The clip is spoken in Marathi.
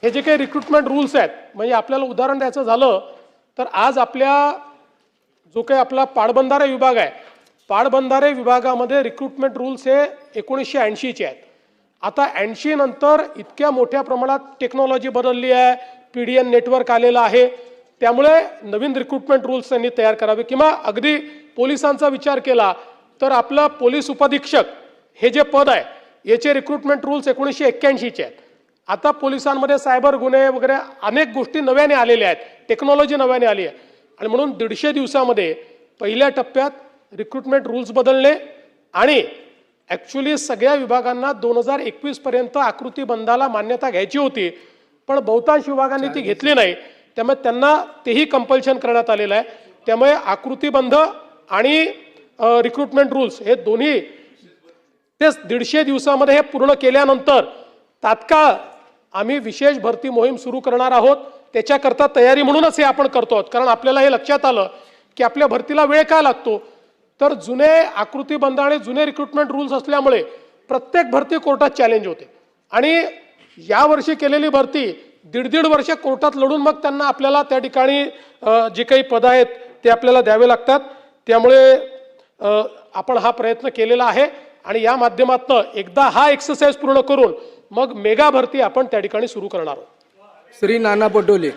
हे जे काही रिक्रुटमेंट रूल्स आहेत, म्हणजे आपल्याला उदाहरण द्यायचं झालं तर आज आपल्या जो काही आपला पाटबंधारे विभाग आहे, पाटबंधारे विभागामध्ये रिक्रुटमेंट रूल्स हे 1980चे आहेत. आता 80 नंतर इतक्या मोठ्या प्रमाणात टेक्नॉलॉजी बदलली आहे, PDN नेटवर्क आलेलं आहे, त्यामुळे नवीन रिक्रुटमेंट रूल्स त्यांनी तयार करावे. किंवा अगदी पोलिसांचा विचार केला तर आपलं पोलीस उपअधीक्षक हे जे पद आहे याचे रिक्रुटमेंट रूल्स 1981चे आहेत. आता पोलिसांमध्ये सायबर गुन्हे वगैरे अनेक गोष्टी नव्याने आलेल्या आहेत, टेक्नॉलॉजी नव्याने आली आहे, आणि म्हणून 150 दिवसामध्ये पहिल्या टप्प्यात रिक्रुटमेंट रूल्स बदलणे आणि ॲक्च्युली सगळ्या विभागांना 2021 पर्यंत आकृतीबंधाला मान्यता घ्यायची होती, पण बहुतांश विभागांनी ती घेतली नाही, त्यामुळे त्यांना तेही कंपल्शन करण्यात आलेलं आहे. त्यामुळे आकृतीबंध आणि रिक्रुटमेंट रूल्स हे दोन्ही तेच 150 दिवसामध्ये हे पूर्ण केल्यानंतर तात्काळ आम्ही विशेष भरती मोहीम सुरू करणार आहोत. त्याच्याकरता तयारी म्हणूनच हे आपण करतो आहोत, कारण आपल्याला हे लक्षात आलं की आपल्या भरतीला वेळ काय लागतो, तर जुने आकृतीबंध आणि जुने रिक्रुटमेंट रूल्स असल्यामुळे प्रत्येक भरती कोर्टात चॅलेंज होते, आणि यावर्षी केलेली भरती 1.5 वर्ष कोर्टात लढून मग त्यांना आपल्याला त्या ठिकाणी जे काही पद आहेत ते आपल्याला द्यावे लागतात. त्यामुळे आपण हा प्रयत्न केलेला आहे, आणि या माध्यमातून एकदा हा एक्सरसाइज पूर्ण करून मग मेगा भरती आपण त्या ठिकाणी सुरू करणार आहोत. श्री नाना पटोले.